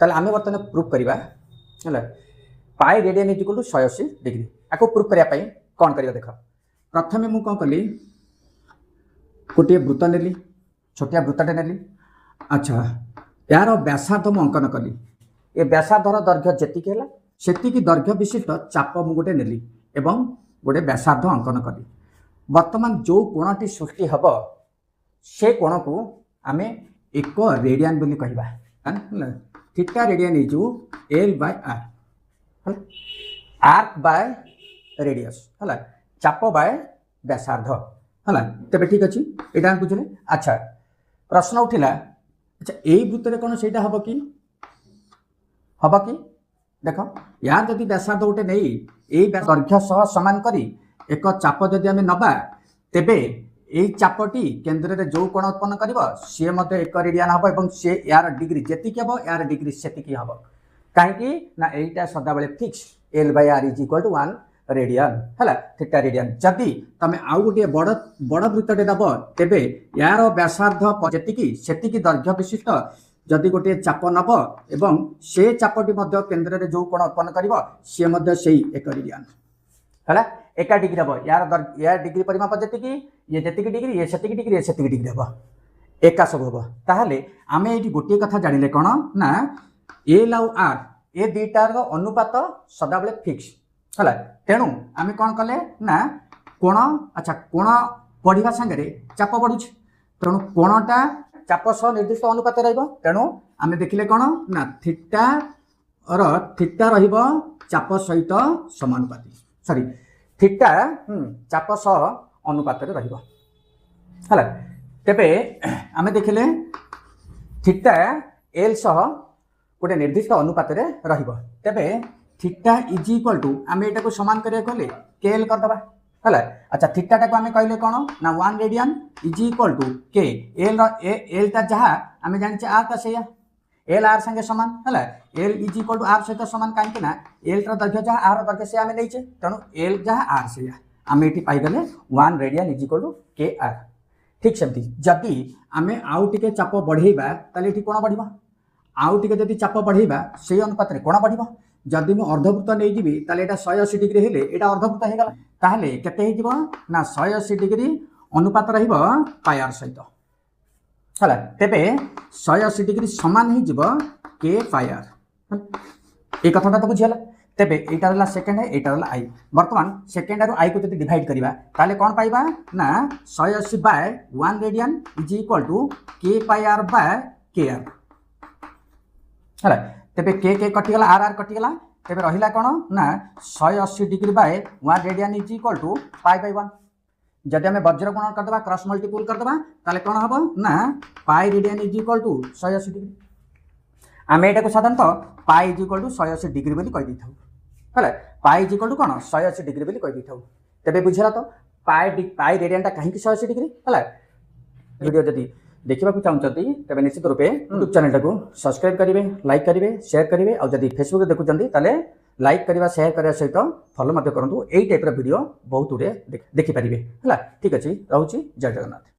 ताले आमे वर्तमान प्रूफ करबा हैला pi radian is equal to 180 degree आको प्रूफ करिया पई कोन करियो देख प्रथमे मु कोन कली गोटे वृत्त नेली छोटिया वृत्तटे नेली अच्छा यार व्यासार्ध मु अंकन कली ए व्यासार्धर दैर्घ्य जेतिक हैला सेतिक दैर्घ्य विशिष्ट चाप मु गोटे नेली एवं गोटे व्यासार्ध अंकन कली वर्तमान जो कोणटी सृष्टि हब से कोण को आमे एक रेडियन बोली कहबा theta radian is L by R arc by radius है चाप बाय व्यासार्ध है तेरे ठीक अच्छे यहाँ बुझे अच्छा प्रश्न उठिला अच्छा यही वृत्त कौन से हम कि देख यार जदि व्यासार्ध गोटे नहीं यही दैर्घ्य सह सामान करी एक चाप जदि आम नबा तेबे यही चापटी केन्द्र में जो कोण उत्पन्न कर सी एक रेडियन हम और सी यार डिग्री जेतिक हम यार डिग्री सेतिक हम कहीं ना यहीटा सदा बेले fix L by R is equal to 1 radian है थीटा रेडियन जदि तुम आउ गोटे बड़ बड़ वृत्तटे दब तेबे यार व्यासार्ध जेतिकी सेतिकी दैर्घ्य विशिष्ट जदि गोटे चाप नब एवं से चापटी केन्द्र में जो कोण उत्पन्न कर सी एक रेडियन है एका डिग्री हम यार डिग्री परिमाप जेतिकी ये जेतिकी डिग्री ये सेतिकी डिग्री ये सेतिकी डिग्री हम एका सब हम ताहले आमे एठी गोटे कथा जानिले कोन ना एल आउ आर ए दुईटार अनुपात सदा बेले फिक्स है तेणु आम कौन कले ना कोण अच्छा कोण बढ़िया सांगे चाप बढ़ुଛି तेणु कोणटा चाप सह निर्दिष्ट अनुपात तेणु आम देखिले कौन ना थीटा रहिबो चाप सहित समानुपाती सॉरी थीटा चाप सह अनुपात रहिबो है तेबे आम देखिले थीटा एल सह गोटे निर्दिष्ट अनुपात रहिबो तेबे थीटा इज इक्वल टू आम एटा को समान करिया कहले के एल करदबा है अच्छा थीटाटा को आम कहले कौन ना 1 रेडियन इज इक्वल टू के एल टा जहाँ आम जाने आर टा से एल आर संगे समान है L is equal to R सहित समान कहीं एल टर दैर्घ्य जहाँ आर दैर्घ्य से आम नहीं तेणु एल जहाँ आर से आम ये पाइदेले 1 रेडियन इज इक्वल टू के आर ठीक सेमती जदि आम आउ टिके चाप बढ़ेबा ताले एठी कोण बढ़िबा आउ टिके जदि चाप बढ़ेबा से अनुपात कोण बढ़िबा जदि मु अर्धवृत्त नहीं जीवी ताले एटा 180 डिग्री हेले एटा अर्धवृत्त हे गला ताहले केते हे जीवो ना 180 डिग्री अनुपात रहिबो पाई आर सहित हला तेबे 180 डिग्री समान हे जीवो के पाई आर ए कथाटा तो बुझियला तेबे एटा रहला सेकंड है एटा रहला आई वर्तमान सेकंड आरो आई को जदि डिवाइड करिबा ताले कोन पाइबा ना 180 by 1 radian is equal to K pi R by K R हला तेबे के कटिगला आर आर कटिगला तेबे रहिला कोन ना 180 degree by 1 radian is equal to pi by 1 जदि हमें वज्र गुणन कर देबा क्रॉस मल्टीपल कर देबा ताले कोन हबो ना pi radian is equal to 180 degree आमे एटा को साधारणतः pi is equal to 180 degree बोली कहि दिथौ हला पाई इज इक्वल टू कोन 180 डिग्री बोली कहि दिथौ तेबे बुझला तो पाई रेडियन टा काहे कि 180 डिग्री हला वीडियो जदि देखा चाहते तेज निश्चित रूपे यूट्यूब चैनल को सब्सक्राइब करेंगे लाइक करेंगे शेयर करेंगे और जब फेसबुक देखुं लाइक करवा शेयर करने सहित फॉलो करूँ यही टाइप वीडियो बहुत गुड़े देखिपारे है ठीक अच्छे रोचे जय जगन्नाथ।